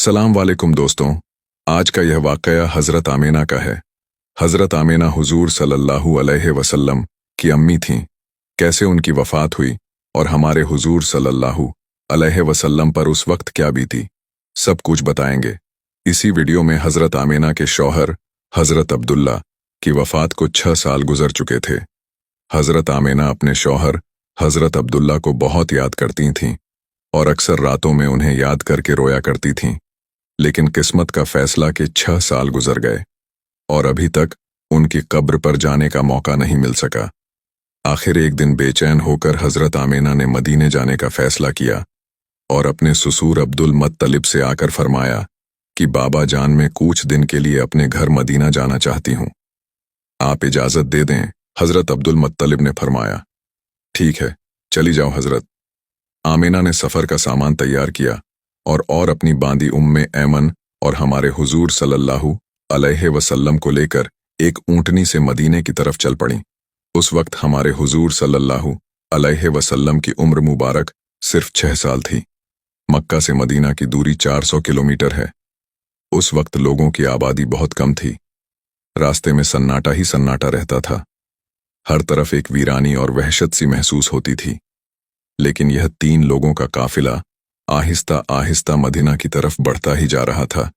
अस्सलाम वालेकुम दोस्तों। आज का यह वाक़या हज़रत आमिना का है। हज़रत आमिना हुज़ूर सल्लल्लाहु अलैहि वसल्लम की अम्मी थीं। कैसे उनकी वफ़ात हुई और हमारे हुज़ूर सल्लल्लाहु अलैहि वसल्लम पर उस वक्त क्या बीती, सब कुछ बताएंगे। इसी वीडियो में हज़रत आमिना के शौहर हज़रत अब्दुल्ला की वफ़ात को 6 साल गुजर चुके थे। हज़रत आमिना अपने शौहर हज़रत अब्दुल्ला को बहुत याद करती थीं और अक्सर रातों में उन्हें याद करके रोया करती थीं। लेकिन किस्मत का फैसला कि 6 साल गुजर गए और अभी तक उनकी कब्र पर जाने का मौका नहीं मिल सका। आखिर एक दिन बेचैन होकर हज़रत आमिना ने मदीने जाने का फैसला किया और अपने ससुर अब्दुल मुत्तलिब से आकर फरमाया कि बाबा जान मैं कुछ दिन के लिए अपने घर मदीना जाना चाहती हूँ, आप इजाज़त दे दें। हज़रत अब्दुल मुत्तलिब ने फरमाया, ठीक है, चली जाओ हज़रत। आमिना ने सफ़र का सामान तैयार किया और अपनी बांदी उम्मे ऐमन और हमारे हुजूर सल्लल्लाहु अलैहि वसल्लम को लेकर एक ऊँटनी से मदीने की तरफ चल पड़ी। उस वक्त हमारे हुजूर सल्लल्लाहु अलैहि वसल्लम की उम्र मुबारक सिर्फ 6 साल थी। मक्का से मदीना की दूरी 400 किलोमीटर है। उस वक्त लोगों की आबादी बहुत कम थी। रास्ते में सन्नाटा ही सन्नाटा रहता था। हर तरफ एक वीरानी और वहशत सी महसूस होती थी। लेकिन यह 3 लोगों का काफिला आहिस्ता आहिस्ता मदीना की तरफ बढ़ता ही जा रहा था।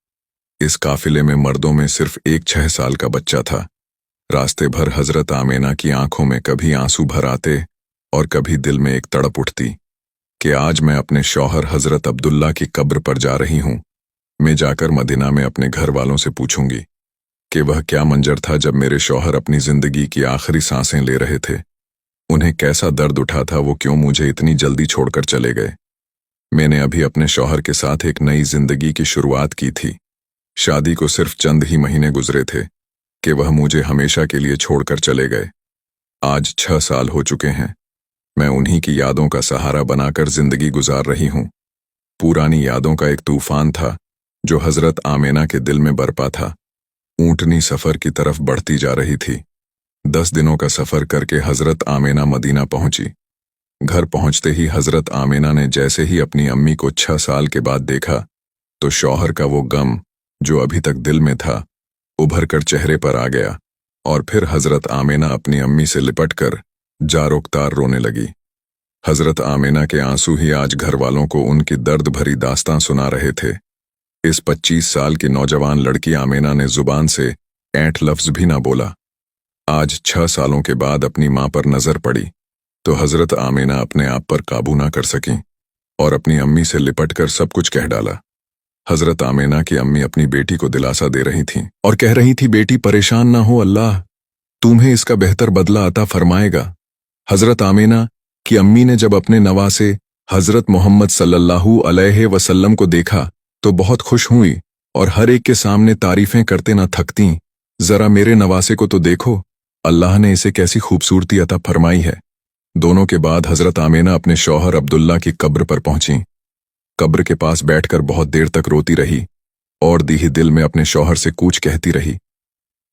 इस काफिले में मर्दों में सिर्फ एक 6 साल का बच्चा था। रास्ते भर हज़रत आमिना की आंखों में कभी आंसू भर आते और कभी दिल में एक तड़प उठती कि आज मैं अपने शौहर हज़रत अब्दुल्ला की कब्र पर जा रही हूँ। मैं जाकर मदीना में अपने घर वालों से पूछूंगी कि वह क्या मंजर था जब मेरे शौहर अपनी जिंदगी की आखिरी सांसें ले रहे थे। उन्हें कैसा दर्द उठा था, वो क्यों मुझे इतनी जल्दी छोड़कर चले गए। मैंने अभी अपने शौहर के साथ एक नई जिंदगी की शुरुआत की थी। शादी को सिर्फ चंद ही महीने गुजरे थे कि वह मुझे हमेशा के लिए छोड़कर चले गए। आज 6 साल हो चुके हैं। मैं उन्हीं की यादों का सहारा बनाकर जिंदगी गुजार रही हूँ। पुरानी यादों का एक तूफान था जो हज़रत आमिना के दिल में बरपा था। ऊँटनी सफ़र की तरफ बढ़ती जा रही थी। 10 दिनों का सफ़र करके हज़रत आमिना मदीना पहुंची। घर पहुंचते ही हज़रत आमिना ने जैसे ही अपनी अम्मी को 6 साल के बाद देखा तो शौहर का वो गम जो अभी तक दिल में था उभर कर चेहरे पर आ गया और फिर हज़रत आमिना अपनी अम्मी से लिपटकर जारोकतार रोने लगी। हज़रत आमिना के आंसू ही आज घर वालों को उनकी दर्द भरी दास्तां सुना रहे थे। इस 25 साल की नौजवान लड़की आमिना ने जुबान से ऐंठ लफ्ज़ भी ना बोला। आज 6 सालों के बाद अपनी माँ पर नज़र पड़ी तो हज़रत आमिना अपने आप पर काबू ना कर सकीं और अपनी अम्मी से लिपटकर सब कुछ कह डाला। हज़रत आमिना की अम्मी अपनी बेटी को दिलासा दे रही थीं और कह रही थी, बेटी परेशान ना हो, अल्लाह तुम्हें इसका बेहतर बदला अता फरमाएगा। हज़रत आमिना की अम्मी ने जब अपने नवासे हज़रत मोहम्मद सल्लल्लाहु अलैहि वसल्लम को देखा तो बहुत खुश हुई और हर एक के सामने तारीफें करते ना थकती। जरा मेरे नवासे को तो देखो, अल्लाह ने इसे कैसी खूबसूरती अता फरमाई है। दोनों के बाद हज़रत आमिना अपने शौहर अब्दुल्ला की कब्र पर पहुंची। कब्र के पास बैठकर बहुत देर तक रोती रही और दीही दिल में अपने शौहर से कुछ कहती रही।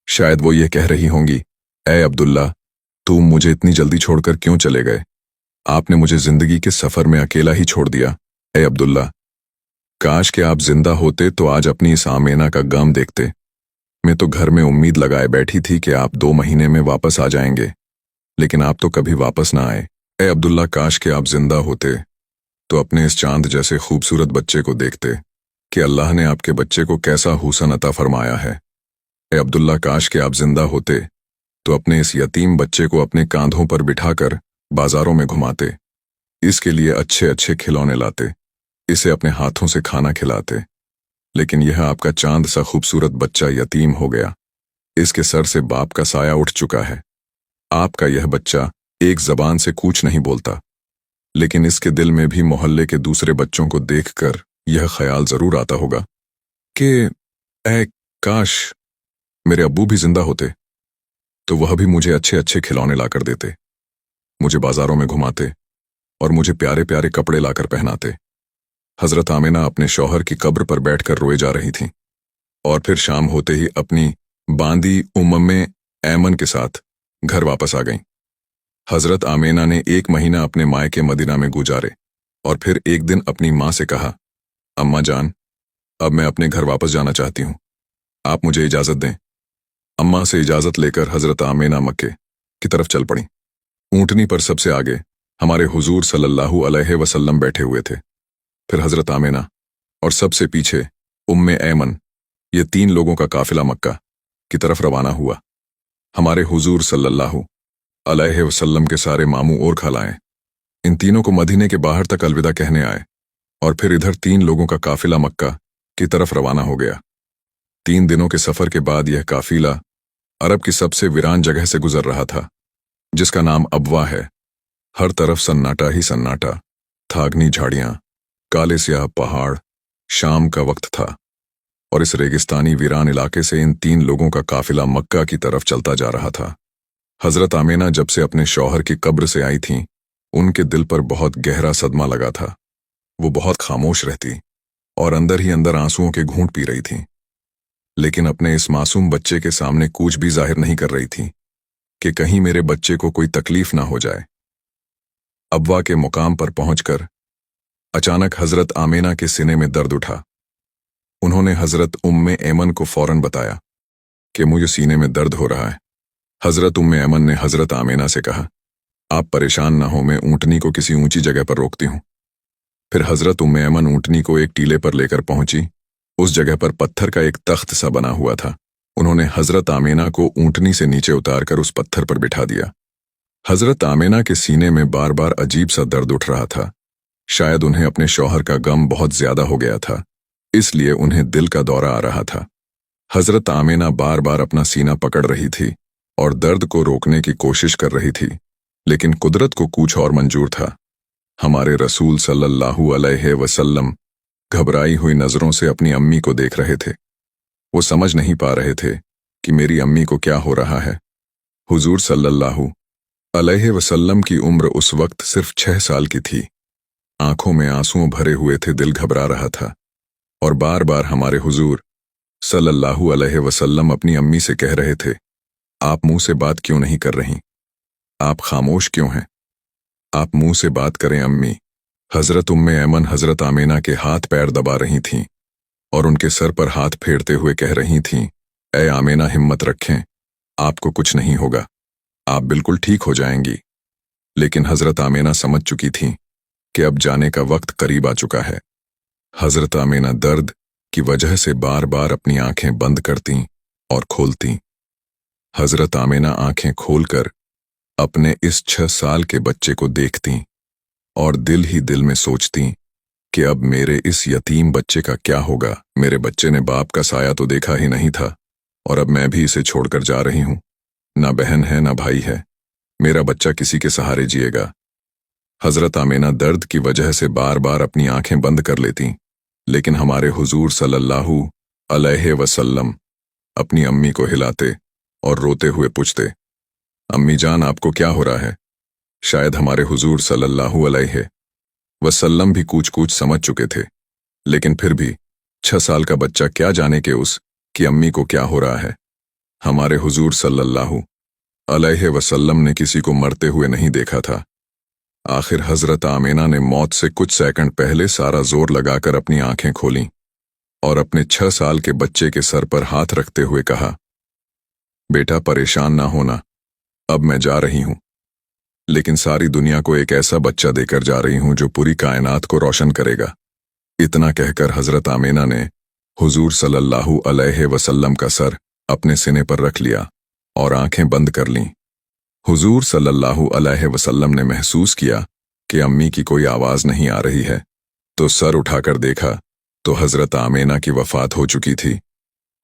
शायद वो ये कह रही होंगी, ऐ अब्दुल्ला, तुम मुझे इतनी जल्दी छोड़कर क्यों चले गए? आपने मुझे जिंदगी के सफ़र में अकेला ही छोड़ दिया। ऐ अब्दुल्ला, काश कि आप जिंदा होते तो आज अपनी इस आमिना का गम देखते। मैं तो घर में उम्मीद लगाए बैठी थी कि आप 2 महीने में वापस आ जाएंगे, लेकिन आप तो कभी वापस ना आए। ए अब्दुल्ला, काश कि आप जिंदा होते तो अपने इस चांद जैसे खूबसूरत बच्चे को देखते कि अल्लाह ने आपके बच्चे को कैसा हुसन अता फरमाया है। ए अब्दुल्ला, काश कि आप जिंदा होते तो अपने इस यतीम बच्चे को अपने कांधों पर बिठाकर बाजारों में घुमाते, इसके लिए अच्छे अच्छे खिलौने लाते, इसे अपने हाथों से खाना खिलाते। लेकिन यह आपका चांद सा खूबसूरत बच्चा यतीम हो गया। इसके सर से बाप का साया उठ चुका है। आपका यह बच्चा एक जबान से कुछ नहीं बोलता, लेकिन इसके दिल में भी मोहल्ले के दूसरे बच्चों को देखकर यह ख्याल जरूर आता होगा कि ऐ काश मेरे अब्बू भी जिंदा होते तो वह भी मुझे अच्छे अच्छे खिलौने लाकर देते, मुझे बाजारों में घुमाते और मुझे प्यारे प्यारे कपड़े लाकर पहनाते। हज़रत आमिना अपने शौहर की कब्र पर बैठकर रोए जा रही थीं और फिर शाम होते ही अपनी बांदी उम्मे ऐमन के साथ घर वापस आ गईं। हज़रत आमिना ने 1 महीना अपने मायके मदीना में गुजारे और फिर एक दिन अपनी माँ से कहा, अम्मा जान, अब मैं अपने घर वापस जाना चाहती हूँ, आप मुझे इजाज़त दें। अम्मा से इजाज़त लेकर हज़रत आमीना मक्के की तरफ चल पड़ी। ऊँटनी पर सबसे आगे हमारे हुजूर सल्लल्लाहु अलैहि वसल्लम बैठे हुए थे, फिर हज़रत आमीना और सबसे पीछे उम्मे ऐमन। ये 3 लोगों का काफ़िला मक्का की तरफ रवाना हुआ। हमारे हुजूर सल्लल्लाहु अलैहि वसल्लम के सारे मामू और खालाएं इन तीनों को मदीने के बाहर तक अलविदा कहने आए और फिर इधर 3 लोगों का काफ़िला मक्का की तरफ रवाना हो गया। 3 दिनों के सफ़र के बाद यह काफ़िला अरब की सबसे वीरान जगह से गुजर रहा था, जिसका नाम अबवा है। हर तरफ सन्नाटा ही सन्नाटा, थागनी झाड़ियाँ, काले स्याह पहाड़। शाम का वक्त था और इस रेगिस्तानी वीरान इलाके से इन 3 लोगों का काफ़िला मक्का की तरफ चलता जा रहा था। हज़रत आमीना जब से अपने शौहर की कब्र से आई थीं, उनके दिल पर बहुत गहरा सदमा लगा था। वो बहुत खामोश रहती और अंदर ही अंदर आंसुओं के घूंट पी रही थीं, लेकिन अपने इस मासूम बच्चे के सामने कुछ भी जाहिर नहीं कर रही थी कि कहीं मेरे बच्चे को कोई तकलीफ ना हो जाए। अबवा के मुकाम पर पहुंचकर अचानक हज़रत आमीना के सीने में दर्द उठा। उन्होंने हज़रत उम्मे ऐमन को फौरन बताया कि मुझे सीने में दर्द हो रहा है। हज़रत उम्मे ऐमन ने हज़रत आमीना से कहा, आप परेशान ना हो, मैं ऊँटनी को किसी ऊंची जगह पर रोकती हूँ। फिर हज़रत उम्मे ऐमन ऊँटनी को एक टीले पर लेकर पहुंची। उस जगह पर पत्थर का एक तख्त सा बना हुआ था। उन्होंने हज़रत आमीना को ऊँटनी से नीचे उतारकर उस पत्थर पर बिठा दिया। हज़रत आमीना के सीने में बार बार अजीब सा दर्द उठ रहा था। शायद उन्हें अपने शौहर का गम बहुत ज्यादा हो गया था, इसलिए उन्हें दिल का दौरा आ रहा था। हज़रत आमीना बार बार अपना सीना पकड़ रही थी और दर्द को रोकने की कोशिश कर रही थी, लेकिन कुदरत को कुछ और मंजूर था। हमारे रसूल सल्लल्लाहु अलैहि वसल्लम घबराई हुई नजरों से अपनी अम्मी को देख रहे थे। वो समझ नहीं पा रहे थे कि मेरी अम्मी को क्या हो रहा है। हुजूर सल्लल्लाहु अलैहि वसल्लम की उम्र उस वक्त सिर्फ 6 साल की थी। आंखों में आंसुओं भरे हुए थे, दिल घबरा रहा था और बार बार हमारे हुजूर सल्लल्लाहु अलैहि वसल्लम अपनी अम्मी से कह रहे थे, आप मुंह से बात क्यों नहीं कर रही? आप खामोश क्यों हैं? आप मुंह से बात करें अम्मी। हज़रत उम्मे ऐमन हज़रत आमीना के हाथ पैर दबा रही थीं और उनके सर पर हाथ फेरते हुए कह रही थीं, ऐ आमीना, हिम्मत रखें, आपको कुछ नहीं होगा, आप बिल्कुल ठीक हो जाएंगी। लेकिन हज़रत आमीना समझ चुकी थीं कि अब जाने का वक्त करीब आ चुका है। हज़रत आमीना दर्द की वजह से बार बार अपनी आंखें बंद करती और खोलती। हज़रत आमीना आंखें खोलकर अपने इस 6 साल के बच्चे को देखती और दिल ही दिल में सोचती कि अब मेरे इस यतीम बच्चे का क्या होगा। मेरे बच्चे ने बाप का साया तो देखा ही नहीं था और अब मैं भी इसे छोड़कर जा रही हूँ। ना बहन है ना भाई है, मेरा बच्चा किसी के सहारे जिएगा। हज़रत आमीना दर्द की वजह से बार बार अपनी आंखें बंद कर लेती, लेकिन हमारे हुजूर सल्लल्लाहु अलैहि वसल्लम अपनी अम्मी को हिलाते और रोते हुए पूछते, अम्मी जान, आपको क्या हो रहा है? शायद हमारे हुजूर सल्लल्लाहु अलैहि वसल्लम भी कुछ समझ चुके थे, लेकिन फिर भी 6 साल का बच्चा क्या जाने कि उस की अम्मी को क्या हो रहा है। हमारे हुजूर सल्लल्लाहु अलैहि वसल्लम ने किसी को मरते हुए नहीं देखा था। आखिर हज़रत आमीना ने मौत से कुछ सेकंड पहले सारा जोर लगाकर अपनी आंखें खोलीं और अपने 6 साल के बच्चे के सर पर हाथ रखते हुए कहा, बेटा परेशान ना होना, अब मैं जा रही हूं, लेकिन सारी दुनिया को एक ऐसा बच्चा देकर जा रही हूं जो पूरी कायनात को रोशन करेगा। इतना कहकर हज़रत आमीना ने हुजूर सल्लल्लाहु अलैहि वसल्लम का सर अपने सीने पर रख लिया और आंखें बंद कर लीं। हुजूर सल्लल्लाहु अलैहि वसल्लम ने महसूस किया कि अम्मी की कोई आवाज़ नहीं आ रही है, तो सर उठाकर देखा तो हज़रत आमीना की वफ़ात हो चुकी थी।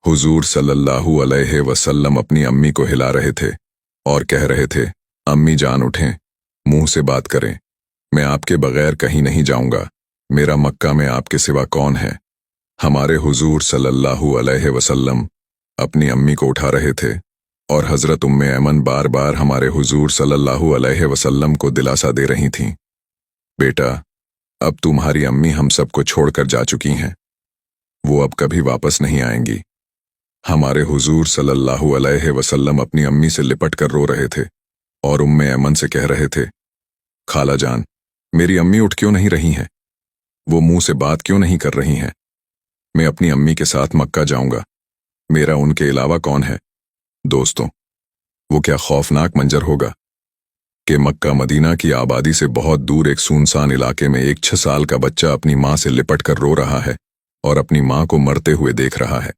हुजूर सल्लल्लाहु अलैहि वसल्लम अपनी अम्मी को हिला रहे थे और कह रहे थे, अम्मी जान उठें, मुंह से बात करें, मैं आपके बगैर कहीं नहीं जाऊंगा, मेरा मक्का में आपके सिवा कौन है। हमारे हुजूर सल्लल्लाहु अलैहि वसल्लम अपनी अम्मी को उठा रहे थे और हज़रत उम्मे ऐमन बार बार हमारे हुजूर सल्लल्लाहु अलैहि वसल्लम को दिलासा दे रही थीं, बेटा अब तुम्हारी अम्मी हम सबको छोड़कर जा चुकी हैं, वो अब कभी वापस नहीं आएंगी। हमारे हुजूर सल्लल्लाहु अलैहि वसल्लम अपनी अम्मी से लिपट कर रो रहे थे और उम्मे ऐमन से कह रहे थे, खाला जान, मेरी अम्मी उठ क्यों नहीं रही हैं? वो मुंह से बात क्यों नहीं कर रही हैं? मैं अपनी अम्मी के साथ मक्का जाऊंगा। मेरा उनके अलावा कौन है? दोस्तों, वो क्या खौफनाक मंजर होगा कि मक्का मदीना की आबादी से बहुत दूर एक सुनसान इलाके में एक 6 साल का बच्चा अपनी माँ से लिपट कर रो रहा है और अपनी माँ को मरते हुए देख रहा है।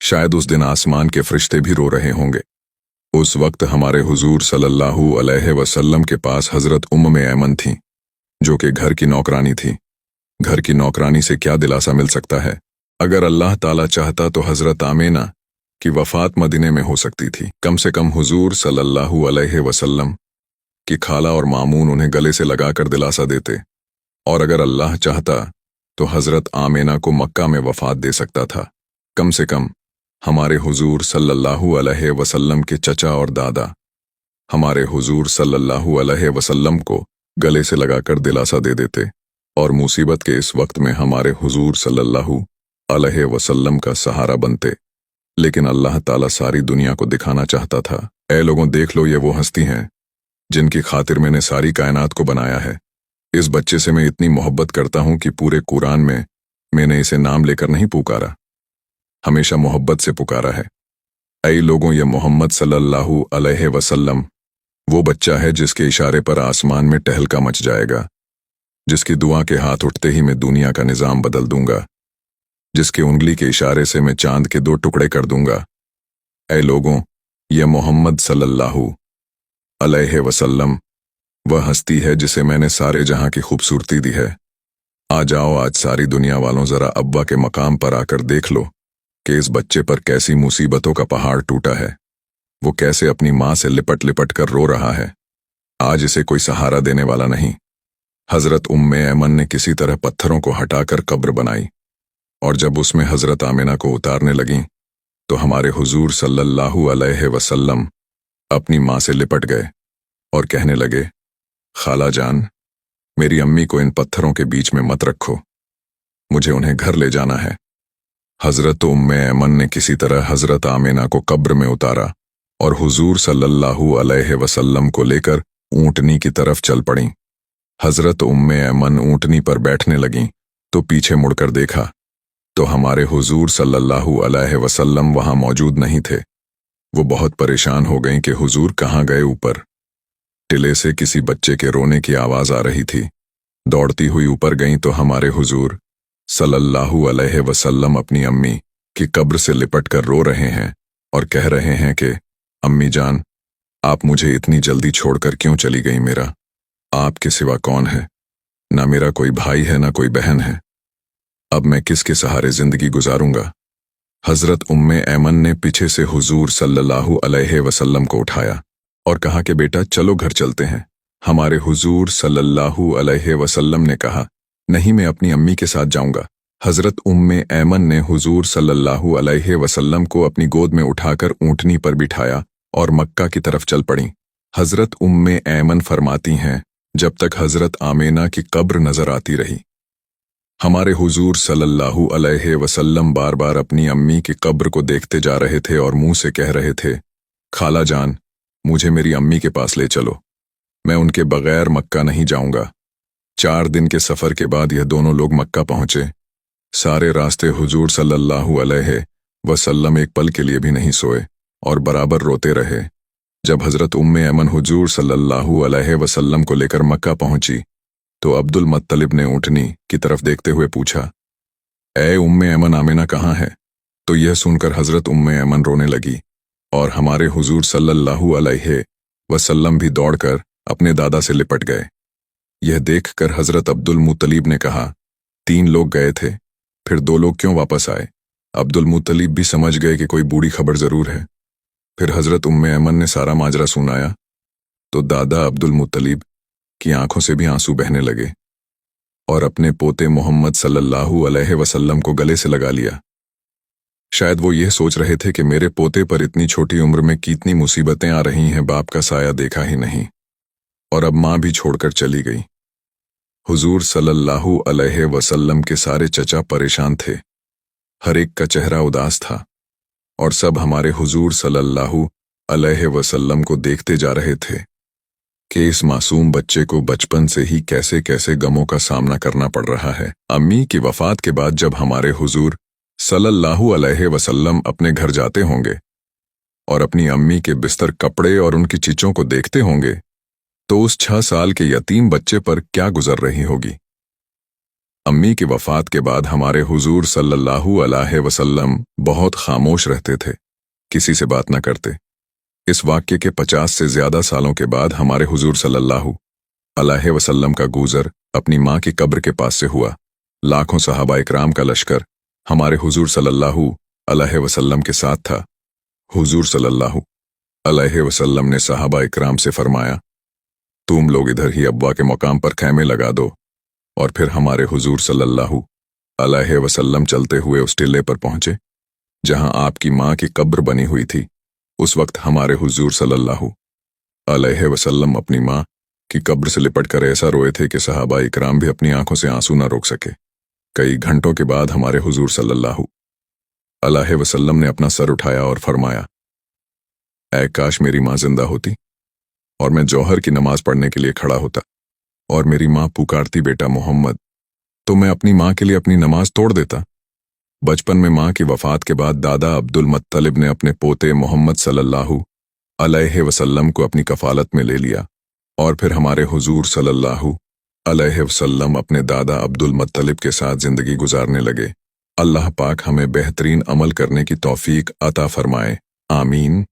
शायद उस दिन आसमान के फरिश्ते भी रो रहे होंगे। उस वक्त हमारे हुजूर सल्लल्लाहु अलैहि वसल्लम के पास हजरत उम्मे ऐमन थीं, जो कि घर की नौकरानी थी। घर की नौकरानी से क्या दिलासा मिल सकता है? अगर अल्लाह ताला चाहता तो हजरत आमीना की वफात मदीने में हो सकती थी। कम से कम हुजूर सल्लल्लाहु अलैहि वसल्लम की खाला और मामून उन्हें गले से लगाकर दिलासा देते, और अगर अल्लाह चाहता तो हजरत आमीना को मक्का में वफात दे सकता था। कम से कम हमारे हुजूर सल्लल्लाहु अलैहि वसल्लम के चचा और दादा हमारे हुजूर सल्लल्लाहु अलैहि वसल्लम को गले से लगाकर दिलासा दे देते, और मुसीबत के इस वक्त में हमारे हुजूर सल्लल्लाहु अलैहि वसल्लम का सहारा बनते। लेकिन अल्लाह ताला सारी दुनिया को दिखाना चाहता था, ऐ लोगों देख लो, ये वो हस्ती हैं जिनकी खातिर मैंने सारी कायनात को बनाया है। इस बच्चे से मैं इतनी मोहब्बत करता हूं कि पूरे कुरान में मैंने इसे नाम लेकर नहीं पुकारा, हमेशा मोहब्बत से पुकारा है। ऐ लोगों, ये मोहम्मद सल्लल्लाहु अलैहि वसल्लम वो बच्चा है जिसके इशारे पर आसमान में टहलका मच जाएगा, जिसकी दुआ के हाथ उठते ही मैं दुनिया का निजाम बदल दूंगा, जिसके उंगली के इशारे से मैं चांद के 2 टुकड़े कर दूंगा। ऐ लोगों, ये मोहम्मद सल्लल्लाहु अलैहि वसल्लम वह हस्ती है जिसे मैंने सारे जहां की खूबसूरती दी है। आ जाओ, आज सारी दुनिया वालों जरा अब्बा के मकाम पर आकर देख लो कि इस बच्चे पर कैसी मुसीबतों का पहाड़ टूटा है। वो कैसे अपनी माँ से लिपट लिपट कर रो रहा है। आज इसे कोई सहारा देने वाला नहीं। हजरत उम्मे ऐमन ने किसी तरह पत्थरों को हटाकर कब्र बनाई, और जब उसमें हजरत आमिना को उतारने लगीं तो हमारे हुजूर सल्लल्लाहु अलैहि वसल्लम अपनी माँ से लिपट गए और कहने लगे, खाला जान, मेरी अम्मी को इन पत्थरों के बीच में मत रखो, मुझे उन्हें घर ले जाना है। हजरत उम्मे ऐमन ने किसी तरह हजरत आमिना को कब्र में उतारा और हुजूर सल्लल्लाहु अलैहि वसल्लम को लेकर ऊंटनी की तरफ चल पड़ी। हजरत उम्मे ऐमन ऊंटनी पर बैठने लगीं तो पीछे मुड़कर देखा तो हमारे हुजूर सल्लल्लाहु अलैहि वसल्लम वहां मौजूद नहीं थे। वो बहुत परेशान हो गईं कि हुजूर कहाँ गए। ऊपर टिले से किसी बच्चे के रोने की आवाज आ रही थी। दौड़ती हुई ऊपर गईं तो हमारे हुजूर सल्लल्लाहु अलैहि वसल्लम अपनी अम्मी की कब्र से लिपट कर रो रहे हैं और कह रहे हैं कि अम्मी जान, आप मुझे इतनी जल्दी छोड़कर क्यों चली गई? मेरा आपके सिवा कौन है? ना मेरा कोई भाई है, ना कोई बहन है। अब मैं किसके सहारे जिंदगी गुजारूंगा? हजरत उम्मे ऐमन ने पीछे से हुजूर सल्लल्लाहु अलैहि वसल्लम को उठाया और कहा कि बेटा चलो घर चलते हैं। हमारे हुजूर सल्लल्लाहु अलैहि वसल्लम ने कहा, नहीं, मैं अपनी अम्मी के साथ जाऊंगा। हजरत उम्मे ऐमन ने हुजूर सल्लल्लाहु अलैहि वसल्लम को अपनी गोद में उठाकर ऊंटनी पर बिठाया और मक्का की तरफ चल पड़ी। हजरत उम्मे ऐमन फरमाती हैं, जब तक हजरत आमीना की कब्र नजर आती रही, हमारे हुजूर सल्लल्लाहु अलैहि वसल्लम बार बार अपनी अम्मी की कब्र को देखते जा रहे थे और मुंह से कह रहे थे, खाला जान, मुझे मेरी अम्मी के पास ले चलो, मैं उनके बगैर मक्का नहीं जाऊंगा। 4 दिन के सफर के बाद यह दोनों लोग मक्का पहुंचे। सारे रास्ते हुजूर सल्लल्लाहु अलैहि वसल्लम एक पल के लिए भी नहीं सोए और बराबर रोते रहे। जब हजरत उम्मे ऐमन हुजूर सल्लल्लाहु अलैहि वसल्लम को लेकर मक्का पहुंची तो अब्दुल मुत्तलिब ने ऊंटनी की तरफ देखते हुए पूछा, ऐ उम्मे ऐमन, आमिना कहाँ है? तो यह सुनकर हजरत उम्मे ऐमन रोने लगी और हमारे हुजूर सल्लल्लाहु अलैहि वसल्लम भी दौड़कर अपने दादा से लिपट गए। यह देखकर हजरत अब्दुल मुत्तलिब ने कहा, 3 लोग गए थे, फिर 2 लोग क्यों वापस आए? अब्दुल मुत्तलिब भी समझ गए कि कोई बूढ़ी खबर जरूर है। फिर हजरत उम्मे ऐमन ने सारा माजरा सुनाया तो दादा अब्दुल मुत्तलिब की आंखों से भी आंसू बहने लगे और अपने पोते मोहम्मद सल्लल्लाहु अलैहि वसल्लम को गले से लगा लिया। शायद वो ये सोच रहे थे कि मेरे पोते पर इतनी छोटी उम्र में कितनी मुसीबतें आ रही हैं, बाप का साया देखा ही नहीं, और अब माँ भी छोड़कर चली गई। हुजूर सल्लल्लाहु अलैहि वसल्लम के सारे चचा परेशान थे, हर एक का चेहरा उदास था और सब हमारे हुजूर सल्लल्लाहु अलैहि वसल्लम को देखते जा रहे थे। कि इस मासूम बच्चे को बचपन से ही कैसे कैसे गमों का सामना करना पड़ रहा है। अम्मी की वफात के बाद जब हमारे हुजूर सल्लल्लाहु अलैहि वसल्लम अपने घर जाते होंगे और अपनी अम्मी के बिस्तर, कपड़े और उनकी चीज़ों को देखते होंगे, तो उस 6 साल के यतीम बच्चे पर क्या गुजर रही होगी। अम्मी की वफात के बाद हमारे हुजूर सल्लल्लाहु अलैहि वसल्लम बहुत खामोश रहते थे, किसी से बात न करते। इस वाक्य के 50 से ज्यादा सालों के बाद हमारे हुजूर सल्लल्लाहु अलैहि वसल्लम का गुजर अपनी माँ की कब्र के पास से हुआ। लाखों सहाबा इकराम का लश्कर हमारे हुजूर सल्लल्लाहु अलैहि वसल्लम के साथ था। हुजूर सल्लल्लाहु अलैहि वसल्लम ने सहाबा इकराम से फरमाया, तुम लोग इधर ही अब्वा के मकाम पर खैमे लगा दो। और फिर हमारे हुजूर सल्लल्लाहु अलैहि वसल्लम चलते हुए उस टिल्ले पर पहुंचे जहां आपकी माँ की कब्र बनी हुई थी। उस वक्त हमारे हुजूर सल्लल्लाहु अलैहि वसल्लम अपनी माँ की कब्र से लिपटकर ऐसा रोए थे कि सहाबा इकराम भी अपनी आंखों से आंसू न रोक सके। कई घंटों के बाद हमारे हुजूर सल्लल्लाहु अलैहि वसल्लम ने अपना सर उठाया और फरमाया, ऐ काश मेरी माँ जिंदा होती और मैं जौहर की नमाज पढ़ने के लिए खड़ा होता और मेरी माँ पुकारती, बेटा मोहम्मद, तो मैं अपनी माँ के लिए अपनी नमाज तोड़ देता। बचपन में माँ की वफात के बाद दादा अब्दुल मुत्तलिब ने अपने पोते मोहम्मद सल्लल्लाहु अलैहि वसल्लम को अपनी कफालत में ले लिया और फिर हमारे हुजूर सल्लल्लाहु अलैहि वसल्लम अपने दादा अब्दुल मुत्तलिब के साथ जिंदगी गुजारने लगे। अल्लाह पाक हमें बेहतरीन अमल करने की तौफीक अता फरमाए। आमीन।